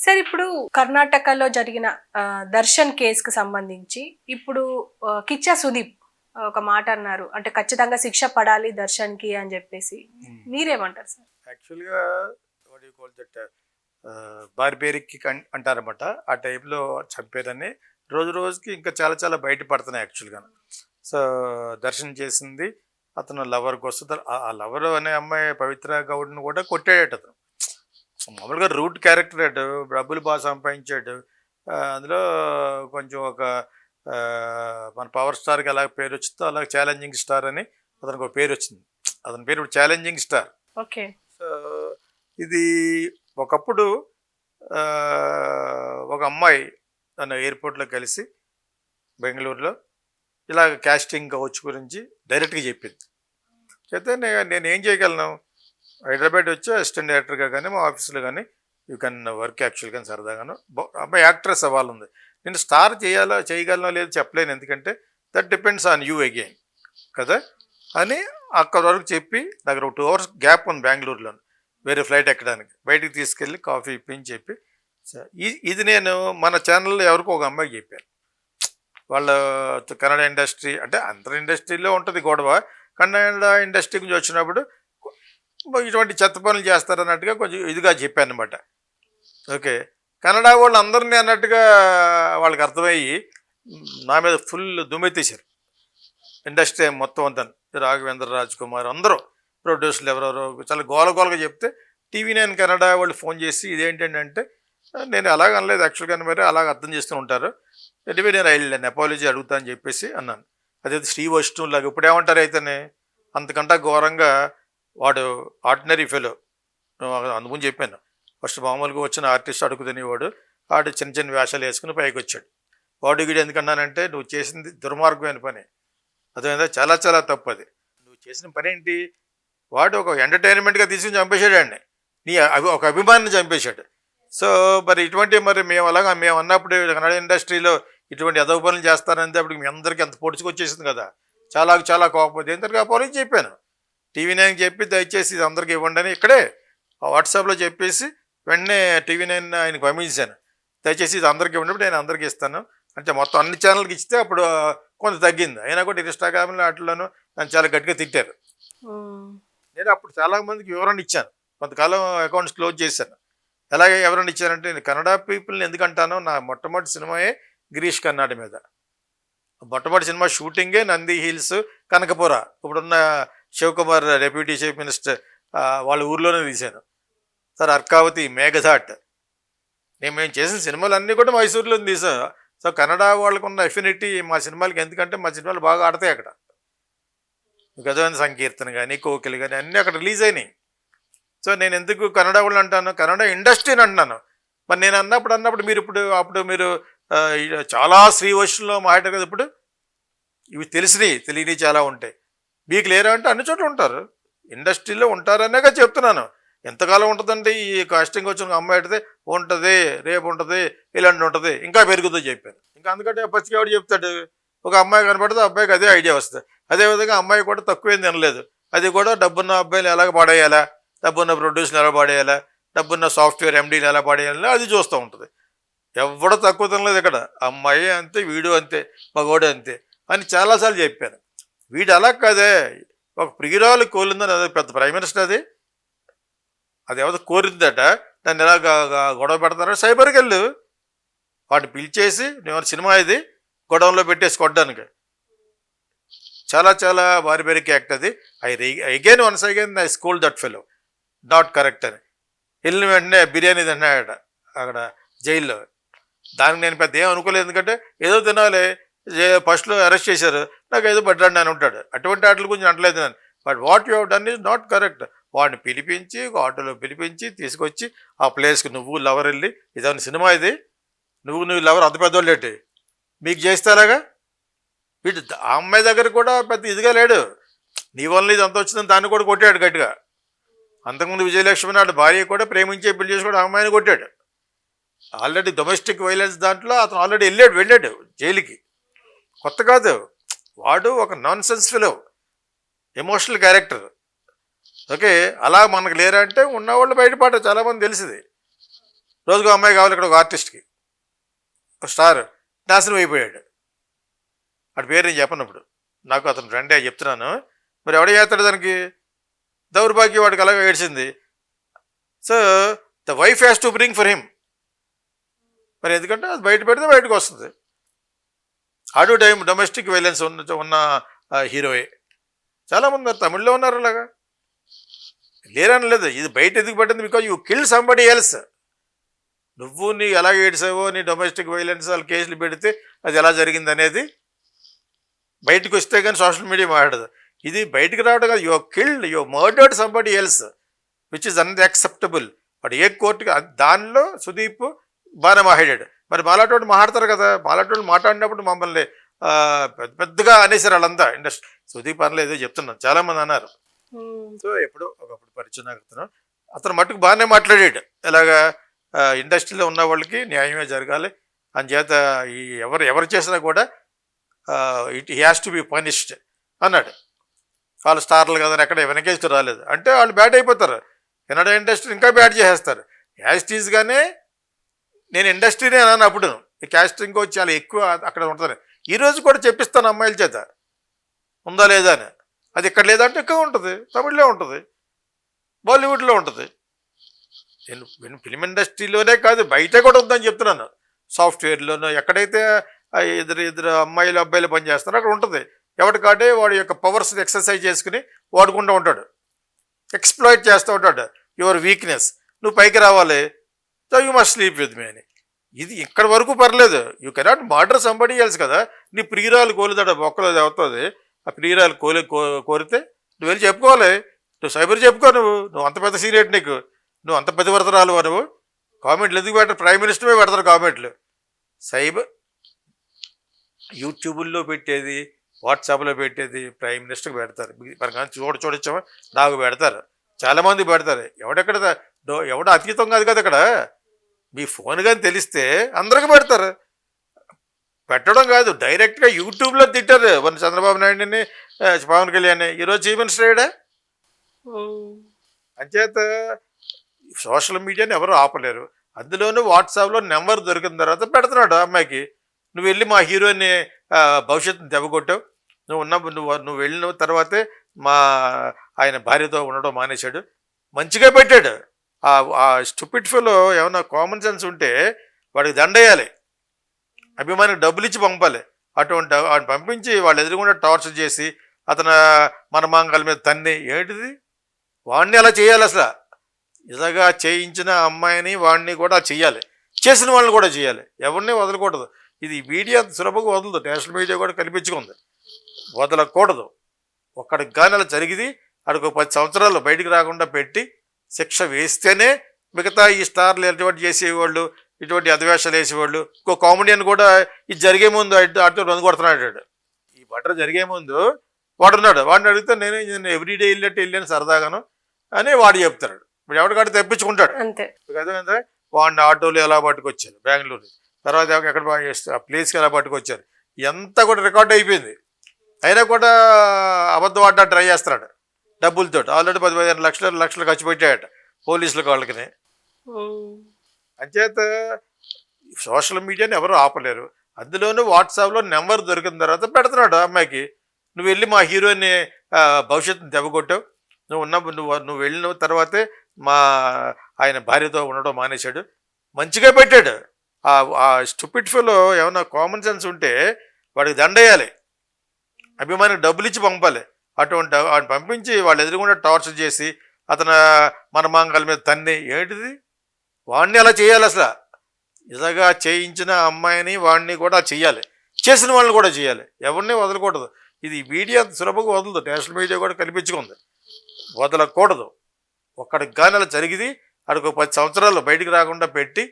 Sir ఇప్పుడు కర్ణాటకలో జరిగిన దర్శన్ కేసుకు సంబంధించి ఇప్పుడు కిచ్చా సుదీప్ ఒక మాట అన్నారు. అంటే ఖచ్చితంగా శిక్ష పడాలి దర్శన్‌కి అని చెప్పేసి. మీరేమంటారు సార్? యాక్చువల్‌గా వాట్ యూ కాల్ దట్ బార్బేరిక్ అంటారన్నమాట. ఆ టైప్‌లో చంపారని రోజు రోజుకి ఇంకా చాలా చాలా బయట పడుతున్నాయి యాక్చువల్‌గా. సో దర్శన్ చేసింది అతను లవర్ కోసం ఆ లవర్ అనే అమ్మాయి పవిత్ర గౌడ్ని కూడా కొట్టాడట అతను. మామూలుగా రూట్ క్యారెక్టర్ అటు డబ్బులు బాగా సంపాదించాడు. అందులో కొంచెం ఒక మన పవర్ స్టార్కి ఎలా పేరు వచ్చిందో అలా ఛాలెంజింగ్ స్టార్ అని అతనికి ఒక పేరు వచ్చింది. అతని పేరు ఇప్పుడు ఛాలెంజింగ్ స్టార్. ఓకే. సో ఇది ఒకప్పుడు ఒక అమ్మాయి తను ఎయిర్పోర్ట్లో కలిసి బెంగళూరులో ఇలా కాస్టింగ్ కౌచ్ గురించి డైరెక్ట్గా చెప్పింది. అయితే నేను ఏం చేయగలను, హైదరాబాద్ వచ్చి అసిస్టెంట్ డైరెక్టర్గా కానీ మా ఆఫీస్లో కానీ యూ కెన్ వర్క్ యాక్చువల్గా సరదాగాను. అబ్బాయి యాక్ట్రెస్ అవ్వాలంది. నేను స్టార్ చేయగలనో లేదో చెప్పలేను, ఎందుకంటే that depends on you again కదా అని అక్కడ వరకు చెప్పి దగ్గర ఒక 2 hours గ్యాప్ ఉంది బెంగళూరులో వేరే ఫ్లైట్ ఎక్కడానికి. బయటికి తీసుకెళ్ళి కాఫీ ఇప్పించి చెప్పి ఇది నేను మన ఛానల్లో ఎవరికో ఒక అమ్మాయికి చెప్పాను. వాళ్ళ కన్నడ ఇండస్ట్రీ అంటే అందరి ఇండస్ట్రీలో ఉంటుంది గొడవ, కన్నడ ఇండస్ట్రీ గురించి వచ్చినప్పుడు ఇటువంటి చెత్త పనులు చేస్తారన్నట్టుగా కొంచెం ఇదిగా చెప్పాను అనమాట. ఓకే, కన్నడ వాళ్ళు అందరినీ అన్నట్టుగా వాళ్ళకి అర్థమయ్యి నా మీద ఫుల్ దుమ్మెత్తేశారు. ఇండస్ట్రీ మొత్తం అంతా రాఘవేంద్ర రాజ్ కుమార్ అందరూ ప్రొడ్యూసర్లు ఎవరెవరో చాలా గోలగోలగా చెప్తే TV9 కన్నడ వాళ్ళు ఫోన్ చేసి ఇదేంటంటే నేను అలాగ అనలేదు యాక్చువల్గా, మరి అలాగ అర్థం చేస్తూ ఉంటారు. ఎనివే నేను అపాలజీ అడుగుతా అని చెప్పేసి అన్నాను. అదే శ్రీ వైష్ణవులాగా ఇప్పుడు ఏమంటారు అయితేనే అంతకంటే ఘోరంగా వాడు ఆర్డినరీ ఫెలో. అందుకని చెప్పాను, ఫస్ట్ మామూలుగా వచ్చిన ఆర్టిస్ట్ అడుగు తినేవాడు, వాడు చిన్న చిన్న వేషాలు వేసుకుని పైకి వచ్చాడు. వాడు గిడి ఎందుకన్నానంటే నువ్వు చేసింది దుర్మార్గమైన పని, అదేవిధంగా చాలా చాలా తప్పు. అది నువ్వు చేసిన పని ఏంటి, వాడు ఒక ఎంటర్టైన్మెంట్గా తీసుకుని చంపేశాడు అండి, ఒక అభిమానిని చంపేశాడు. సో మరి ఇటువంటి మరి మేము అన్నప్పుడు కన్నడ ఇండస్ట్రీలో ఇటువంటి ఎదవ పనులు చేస్తారంటే అప్పుడు మీ అందరికీ ఎంత పొడుచుకొచ్చేసింది కదా, చాలా చాలా కోపం. ఎంతగా అపాలజీ చెప్పాను, TV9 చెప్పి దయచేసి ఇది అందరికీ ఇవ్వండి అని ఇక్కడే వాట్సాప్లో చెప్పేసి వెంటనే TV9 ఆయనకు పంపించాను, దయచేసి ఇది అందరికీ ఇవ్వండి, నేను అందరికీ ఇస్తాను అంటే మొత్తం అన్ని ఛానల్కి ఇస్తే అప్పుడు కొంత తగ్గింది. అయినా కూడా ఇన్స్టాగ్రామ్లో వాటిలోనూ నన్ను చాలా గట్టిగా తిట్టారు. నేను అప్పుడు చాలా మందికి వివరణ ఇచ్చాను, కొంతకాలం అకౌంట్స్ క్లోజ్ చేశాను. ఎలాగే ఎవరైనా ఇచ్చారంటే నేను కన్నడ పీపుల్ని ఎందుకంటానో, నా మొట్టమొదటి సినిమాయే గిరీష్ కర్నాడ్ మీద. మొట్టమొదటి సినిమా షూటింగే నంది హిల్స్ కనకపుర, ఇప్పుడున్న శివకుమార్ డెప్యూటీ చీఫ్ మినిస్టర్ వాళ్ళ ఊర్లోనే తీశాను. సార్ అర్కావతి, మేఘఘాట్, మేము చేసిన సినిమాలు అన్నీ కూడా మైసూరులో తీసాం. సో కన్నడ వాళ్ళకు ఉన్న ఎఫినిటీ మా సినిమాలకి, ఎందుకంటే మా సినిమాలు బాగా ఆడతాయి అక్కడ. గజమైన సంకీర్తన కానీ కోకిలు కానీ అన్నీ అక్కడ రిలీజ్ అయినాయి. సో నేను ఎందుకు కన్నడ వాళ్ళు అంటాను, కన్నడ ఇండస్ట్రీని అంటున్నాను. మరి నేను అన్నప్పుడు మీరు చాలా శ్రీవైష్ణవులో మాట్లాడారు కదా, ఇప్పుడు ఇవి తెలియని చాలా ఉంటాయి. మీకు లేరా అంటే అన్ని చోట్ల ఉంటారు, ఇండస్ట్రీలో ఉంటారనేగా చెప్తున్నాను. ఎంతకాలం ఉంటుందండి ఈ కాస్టింగ్ వచ్చిన అమ్మాయి అయితే ఉంటుంది, రేపు ఉంటుంది, ఇలాంటి ఉంటుంది, ఇంకా పెరుగుతుందో చెప్పాను. ఇంకా అందుకంటే పచ్చికావిడ చెప్తాడు, ఒక అమ్మాయి కనపడితే అబ్బాయికి అదే ఐడియా వస్తుంది. అదేవిధంగా అమ్మాయి కూడా తక్కువేం తినలేదు, అది కూడా డబ్బున్న అబ్బాయిని ఎలాగ పాడేయాలా, డబ్బున్న ప్రొడ్యూసర్ని ఎలా పాడేయాలా, డబ్బున్న సాఫ్ట్వేర్ MDని ఎలా పాడేయాలా అది చూస్తూ ఉంటుంది. ఎవడో తక్కువ తినలేదు ఇక్కడ, అమ్మాయి అంతే, వీడు అంతే, మగోడు అంతే అని చాలాసార్లు చెప్పాను. వీడు అలా కాదే, ఒక ప్రియురాలు కోరిందని, అదే పెద్ద ప్రైమ్ మినిస్టర్ అది ఎవరు కోరిందట, దాన్ని ఎలా గొడవ పెడతారో సైబర్కి వెళ్ళు, వాటిని పిలిచేసి నేను సినిమా ఇది గొడవలో పెట్టేసి కొట్టడానికి. చాలా చాలా బార్బెరిక్ యాక్ట్ అది. Once again I school that fellow, not correct అని. వెళ్ళిన వెంటనే బిర్యానీ తిన్నాడట అక్కడ జైల్లో. దానికి నేను పెద్ద ఏం అనుకోలేదు, ఎందుకంటే ఏదో తినాలి, ఫస్ట్లో అరెస్ట్ చేశారు, నాకు ఏదో పడ్డాడు అని ఉంటాడు. అటువంటి వాటి గురించి అంటలేదు నేను. But what you have done is not correct. వాడిని పిలిపించి ఆటోలో పిలిపించి తీసుకొచ్చి ఆ ప్లేస్కి నువ్వు లవర్ వెళ్ళి, ఇదన్న సినిమా ఇది, నువ్వు లవర్ అంత పెద్దోళ్ళు ఏంటి మీకు చేస్తారాగా. వీడు ఆ అమ్మాయి దగ్గర కూడా పెద్ద ఇదిగా లేడు, నీ వల్ల ఇది అంత వచ్చిందని దాన్ని కూడా కొట్టాడు గట్టిగా. అంతకుముందు విజయలక్ష్మి నాడు భార్య కూడా ప్రేమించే పెళ్లి చేసి కూడా ఆ అమ్మాయిని కొట్టాడు. ఆల్రెడీ డొమెస్టిక్ వైలెన్స్ దాంట్లో అతను ఆల్రెడీ వెళ్ళాడు జైలుకి. కొత్త కాదు, వాడు ఒక non sense fellow, emotional character. Okay, అలా మనకు లేరంటే ఉన్నవాళ్ళు బయటపడ్డారు చాలామంది తెలిసింది. రోజుకు అమ్మాయి కావాలి ఇక్కడ ఒక ఆర్టిస్ట్కి, ఒక స్టార్ నాశనం అయిపోయాడు. అటు పేరు నేను చెప్పనప్పుడు, నాకు అతను ఫ్రెండే చెప్తున్నాను. మరి ఎవడ చేస్తాడు దానికి? దౌర్భాగ్యం వాడికి అలాగే ఏడ్చింది. So the wife has to bring for him. మరి ఎందుకంటే అది బయట పెడితే బయటకు వస్తుంది. ఆడు టైం డొమెస్టిక్ వైలెన్స్ ఉన్న హీరోయే చాలామంది ఉన్నారు, తమిళ్లో ఉన్నారు అలాగా, లేరని లేదు. ఇది బయట ఎందుకు పట్టింది? Because you kill somebody else. నువ్వు నీ ఎలా ఏడ్చావో, నీ డొమెస్టిక్ వైలెన్స్ వాళ్ళు కేసులు పెడితే అది ఎలా జరిగింది అనేది బయటకు వస్తే కానీ సోషల్ మీడియా మాట్లాడదు. ఇది బయటకు రావడం కాదు, you killed, you murdered somebody else which is unacceptable. వాడు ఏ కోర్టుకి దానిలో సుదీప్ బాగానే మాట్లాడాడు. మరి మాలాటోడు మాట్లాడతారు కదా, మాలాటోడు మాట్లాడినప్పుడు మమ్మల్ని పెద్దగా అనేసారు వాళ్ళంతా. ఇండస్ట్రీ సుదీప్ అనలేదు చెప్తున్నాను, చాలామంది అన్నారు. సో ఎప్పుడు ఒకప్పుడు పరిచయం నాకు అతను మట్టుకు బాగానే మాట్లాడాడు. ఇలాగా ఇండస్ట్రీలో ఉన్న వాళ్ళకి న్యాయమే జరగాలి అని చేత ఈ ఎవరు చేసినా కూడా it has to be punished అన్నాడు. వాళ్ళు స్టార్లు కదా ఎక్కడ వెనకేస్తూ రాలేదు అంటే వాళ్ళు బ్యాడ్ అయిపోతారు. కన్నడ ఇండస్ట్రీ ఇంకా బ్యాడ్ చేసేస్తారు. యాస్టీస్గానే నేను ఇండస్ట్రీనే అన్నాను అప్పుడు, ఈ క్యాస్టింగ్ వచ్చి చాలా ఎక్కువ అక్కడ ఉంటుంది. ఈరోజు కూడా చెప్పిస్తాను అమ్మాయిల చేత ఉందా లేదా అని. అది ఇక్కడ లేదంటే ఎక్కువ ఉంటుంది, తమిళ్లో ఉంటుంది, బాలీవుడ్లో ఉంటుంది. నేను ఫిలిం ఇండస్ట్రీలోనే కాదు బయట కూడా ఉందని చెప్తున్నాను. సాఫ్ట్వేర్లోనూ ఎక్కడైతే ఇద్దరు అమ్మాయిలు అబ్బాయిలు పనిచేస్తారో అక్కడ ఉంటుంది. ఎవరికాడే వాడి యొక్క పవర్స్ని ఎక్సర్సైజ్ చేసుకుని వాడుకుంటూ ఉంటాడు, ఎక్స్ప్లాయిట్ చేస్తూ ఉంటాడు యువర్ వీక్నెస్. నువ్వు పైకి రావాలి, so you must sleep with me అని. ఇది ఇక్కడ వరకు పర్లేదు. You cannot murder somebody else కదా. నీ ప్రియురాలు కోలుతాడు బొక్కలో అవుతుంది. ఆ ప్రియురాలు కోరితే నువ్వు వెళ్ళి చెప్పుకోవాలి, నువ్వు సైబర్ చెప్పుకో. నువ్వు అంత పెద్ద సీరియట్, నువ్వు అంత పెద్ద వర్తరాలు నువ్వు. కామెంట్లు ఎందుకు పెడతారు? ప్రైమ్ మినిస్టరే పెడతారు కామెంట్లు. సైబర్ యూట్యూబుల్లో పెట్టేది, వాట్సాప్లో పెట్టేది ప్రైమ్ మినిస్టర్కి పెడతారు. మరి కానీ చూడొచ్చామా, నాకు పెడతారు, చాలామంది పెడతారు. ఎవడ అతీతం కాదు కదా ఇక్కడ. మీ ఫోన్ కానీ తెలిస్తే అందరికి పెడతారు. పెట్టడం కాదు, డైరెక్ట్గా యూట్యూబ్లో తిట్టారు మన చంద్రబాబు నాయుడిని, పవన్ కళ్యాణ్. ఈరోజు చీఫ్ మినిస్టర్ అయ్యాడా? అంచేత సోషల్ మీడియాని ఎవరు ఆపలేరు. అందులోనూ వాట్సాప్లో నెంబర్ దొరికిన తర్వాత పెడుతున్నాడు అమ్మాయికి, నువ్వు వెళ్ళి మా హీరోని భవిష్యత్తుని దెబ్బకొట్టావు, నువ్వు వెళ్ళిన తర్వాతే ఆయన భార్యతో ఉండడం మానేశాడు. మంచిగా పెట్టాడు. ఆ స్టూపిడ్ ఫెలో ఏమన్నా కామన్ సెన్స్ ఉంటే వాడికి దండేయాలి, అభిమానికి డబ్బులు ఇచ్చి పంపాలి. అటువంటి వాడిని పంపించి వాళ్ళు ఎదురుగుండా టార్చర్ చేసి అతను మన మాంగాల మీద తన్ని ఏంటిది? వాడిని అలా చేయాలి. అసలు నిజంగా చేయించిన అమ్మాయిని వాడిని కూడా చెయ్యాలి, చేసిన వాళ్ళని కూడా చేయాలి, ఎవరిని వదలకూడదు. ఇది మీడియా సులభంగా వదలదు, నేషనల్ మీడియా కూడా కల్పించుకుంది, వదలకూడదు. ఒక్కడికి కానీ అలా జరిగింది అక్కడికి 10 సంవత్సరాలు బయటికి రాకుండా పెట్టి శిక్ష వేస్తేనే మిగతా ఈ స్టార్లు ఎటువంటి చేసేవాళ్ళు, ఇటువంటి అధివేశాలు వేసేవాళ్ళు. ఇంకో కామెడియన్ కూడా ఇది జరిగే ముందు అటు రంగు కొడుతున్నాడు. ఈ బటర్ జరిగే ముందు వాడున్నాడు, వాడిని అడిగితే నేను ఎవ్రీడే వెళ్ళాను సరదాగాను అని వాడు చెప్తాడు. ఇప్పుడు ఎవరికాడు తెప్పించుకుంటాడు అంతే. వాడిని ఆటోలు ఎలా పట్టుకొచ్చారు బెంగళూరు, తర్వాత ఎక్కడ ఆ ప్లేస్కి ఎలా పట్టుకొచ్చారు, ఎంత కూడా రికార్డ్ అయిపోయింది. అయినా కూడా అబద్ధం ఆడ్డా ట్రై చేస్తున్నాడు డబ్బులతో. ఆల్రెడీ 10-15 లక్షలు ఖర్చు పెట్టాయట పోలీసులకు వాళ్ళకి. అంచేత సోషల్ మీడియాని ఎవరు ఆపలేరు. అందులోనూ వాట్సాప్లో నెంబర్ దొరికిన తర్వాత పెడుతున్నాడు అమ్మాయికి, నువ్వు వెళ్ళి మా హీరోని భవిష్యత్తుని దెబ్బకొట్టావు, నువ్వు వెళ్ళిన తర్వాతే ఆయన భార్యతో ఉండడం మానేశాడు. మంచిగా పెట్టాడు. ఆ స్టూపిడ్ ఫెలో ఏమన్నా కామన్ సెన్స్ ఉంటే వాడికి దండేయాలి, అభిమానికి డబ్బులు ఇచ్చి పంపాలి. అటువంటి వాడిని పంపించి వాళ్ళు ఎదురుగుండా టార్చర్ చేసి అతను మన మాంగాల మీద తన్ని ఏంటిది? వాడిని అలా చేయాలి. అసలు నిజంగా చేయించిన అమ్మాయిని వాడిని కూడా చెయ్యాలి, చేసిన వాళ్ళని కూడా చేయాలి, ఎవరిని వదలకూడదు. ఇది మీడియా సులభంగా వదలదు, నేషనల్ మీడియా కూడా కల్పించుకుంది, వదలకూడదు. ఒక్కడికి కానీ అలా జరిగింది అక్కడికి 10 సంవత్సరాలు బయటికి రాకుండా పెట్టి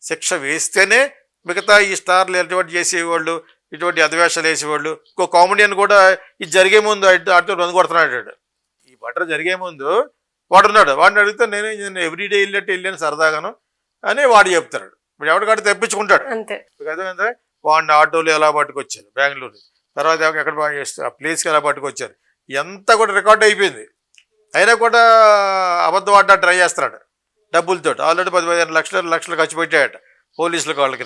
శిక్ష వేస్తేనే మిగతా ఈ స్టార్లు ఎటువంటి చేసేవాళ్ళు, ఇటువంటి అధివేశాలు వేసేవాళ్ళు. ఇంకో కామెడియన్ కూడా ఇది జరిగే ముందు అటు రంగు కొడుతున్నాడు. ఈ బటర్ జరిగే ముందు వాడున్నాడు, వాడిని అడిగితే నేను ఎవ్రీడే వెళ్ళాను సరదాగాను అని వాడు చెప్తాడు. ఇప్పుడు ఎవరికాడు తెప్పించుకుంటాడు అంతే. వాడిని ఆటోలు ఎలా పట్టుకొచ్చారు బెంగళూరు, తర్వాత ఎక్కడ ఆ ప్లేస్కి ఎలా పట్టుకొచ్చారు, ఎంత కూడా రికార్డ్ అయిపోయింది. అయినా కూడా అబద్ధం ఆడ్డా ట్రై చేస్తున్నాడు. డబ్బులతో ఆల్రెడీ 10-15 లక్షలు ఖర్చు పెట్టాడట పోలీసులకు వాళ్ళకి